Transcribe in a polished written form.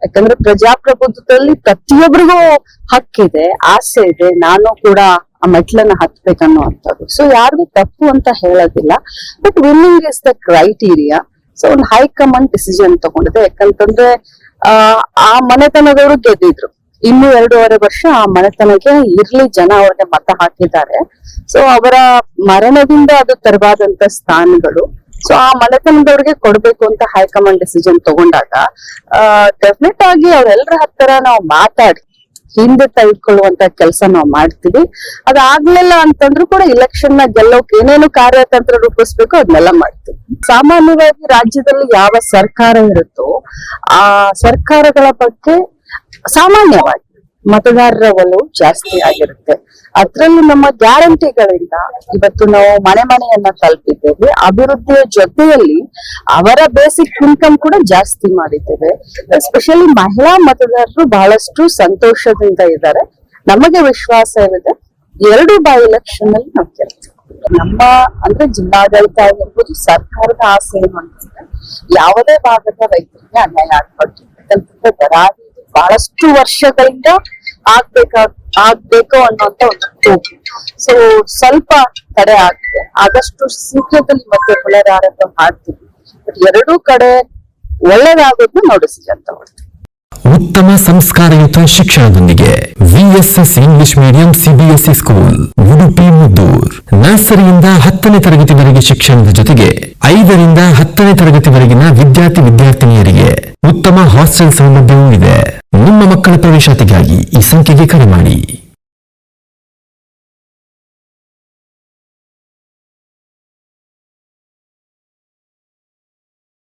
ಯಾಕಂದ್ರೆ ಪ್ರಜಾಪ್ರಭುತ್ವದಲ್ಲಿ ಪ್ರತಿಯೊಬ್ಬರಿಗೂ ಹಕ್ಕಿದೆ, ಆಸೆ ಇದೆ, ನಾನು ಕೂಡ ಆ ಮೆಟ್ಲನ್ನ ಹತ್ಬೇಕನ್ನುವಂಥದ್ದು. ಸೊ ಯಾರಿಗೂ ತಪ್ಪು ಅಂತ ಹೇಳೋದಿಲ್ಲ, but winning is the criteria. So ಒಂದು ಹೈಕಮಾಂಡ್ ಡಿಸಿಷನ್ ತಗೊಂಡಿದೆ. ಯಾಕಂತಂದ್ರೆ ಆ ಮನೆತನದವರು ಗೆದ್ದಿದ್ರು, ಇನ್ನು 2.5 ವರ್ಷ ಆ ಮನೆತನಕ್ಕೆ ಇರ್ಲಿ, ಜನ ಅವ್ರಿಗೆ ಮತ ಹಾಕಿದ್ದಾರೆ. ಸೊ ಅವರ ಮರಣದಿಂದ ಅದು ತೆರವಾದಂತ ಸ್ಥಾನಗಳು. ಸೊ ಆ ಮನೆತನದವ್ರಿಗೆ ಕೊಡ್ಬೇಕು ಅಂತ ಹೈಕಮಾಂಡ್ ಡಿಸಿಷನ್ ತಗೊಂಡಾಗ ಡೆಫಿನೆಟ್ ಆಗಿ ಅವ್ರೆಲ್ಲರ ಹತ್ತಿರ ನಾವು ಮಾತಾಡಿ ಹಿಂದೆ ತೆಗೆದುಕೊಳ್ಳುವಂತ ಕೆಲಸ ನಾವು ಮಾಡ್ತೀವಿ. ಅದಾಗ್ಲಿಲ್ಲ ಅಂತಂದ್ರೂ ಕೂಡ ಇಲೆಕ್ಷನ್ ನ ಗೆಲ್ಲೋಕ್ ಏನೇನು ಕಾರ್ಯತಂತ್ರ ರೂಪಿಸ್ಬೇಕು ಅದನ್ನೆಲ್ಲ ಮಾಡ್ತೀವಿ. ಸಾಮಾನ್ಯವಾಗಿ ರಾಜ್ಯದಲ್ಲಿ ಯಾವ ಸರ್ಕಾರ ಇರುತ್ತೋ ಆ ಸರ್ಕಾರಗಳ ಬಗ್ಗೆ ಸಾಮಾನ್ಯವಾಗಿ ಮತದಾರರ ಒಲವು ಜಾಸ್ತಿ ಆಗಿರುತ್ತೆ. ಅದ್ರಲ್ಲಿ ನಮ್ಮ ಗ್ಯಾರಂಟಿಗಳಿಂದ ಇವತ್ತು ನಾವು ಮನೆಯನ್ನ ತಲುಪಿದ್ದೇವೆ. ಅಭಿವೃದ್ಧಿಯ ಜೊತೆಯಲ್ಲಿ ಅವರ ಬೇಸಿಕ್ ಇನ್ಕಮ್ ಕೂಡ ಜಾಸ್ತಿ ಮಾಡಿದ್ದೇವೆ. ಎಸ್ಪೆಷಲಿ ಮಹಿಳಾ ಮತದಾರರು ಬಹಳಷ್ಟು ಸಂತೋಷದಿಂದ ಇದ್ದಾರೆ. ನಮಗೆ ವಿಶ್ವಾಸವಿದೆ 2 ಬೈ ಎಲೆಕ್ಷನ್ ಅಲ್ಲಿ ನಾವು ಗೆಲ್ತೀವಿ. ನಮ್ಮ ಅಂದ್ರೆ ಜಿಲ್ಲಾಡಳಿತ ಆಗಿರ್ಬೋದು, ಸರ್ಕಾರದ ಆಸೆ ಏನು ಅಂತಂದ್ರೆ ಯಾವುದೇ ಭಾಗದ ರೈತರಿಗೆ ಅನ್ಯಾಯ ಆಗ್ಬಾರ್ದು. ಯಾಕಂತಂದ್ರೆ ಬರಾದಿ ಬಹಳಷ್ಟು ವರ್ಷಗಳಿಂದ ಆಗ್ಬೇಕು ಅನ್ನೋಂತ ಒಂದು ಕೂಗು. ಸೊ ಸ್ವಲ್ಪ ತಡೆ ಆಗಿದೆ, ಆದಷ್ಟು ಶೀಘ್ರದಲ್ಲಿ ಮತ್ತೆ ಪುನರಾರಂಭ ಮಾಡ್ತೀವಿ. ಬಟ್ 2 ಕಡೆ ಒಳ್ಳೇದಾಗೋದ್ನ ನೋಡಿಸಿ ಅಂತ ಹೊಡ್ತೀವಿ. ಉತ್ತಮ ಸಂಸ್ಕಾರಯುತ ಶಿಕ್ಷಣದೊಂದಿಗೆ VSS English medium CBSE school Udupi Muddur. ನರ್ಸರಿಯಿಂದ 10ನೇ ತರಗತಿವರೆಗೆ ಶಿಕ್ಷಣದ ಜೊತೆಗೆ 5ರಿಂದ 10ನೇ ತರಗತಿವರೆಗಿನ ವಿದ್ಯಾರ್ಥಿನಿಯರಿಗೆ ಉತ್ತಮ ಹಾಸ್ಟೆಲ್ ಸೌಲಭ್ಯವೂ ಇದೆ. ನಿಮ್ಮ ಮಕ್ಕಳ ಪ್ರವೇಶಾತಿಗಾಗಿ ಈ ಸಂಖ್ಯೆಗೆ ಕರೆ ಮಾಡಿ.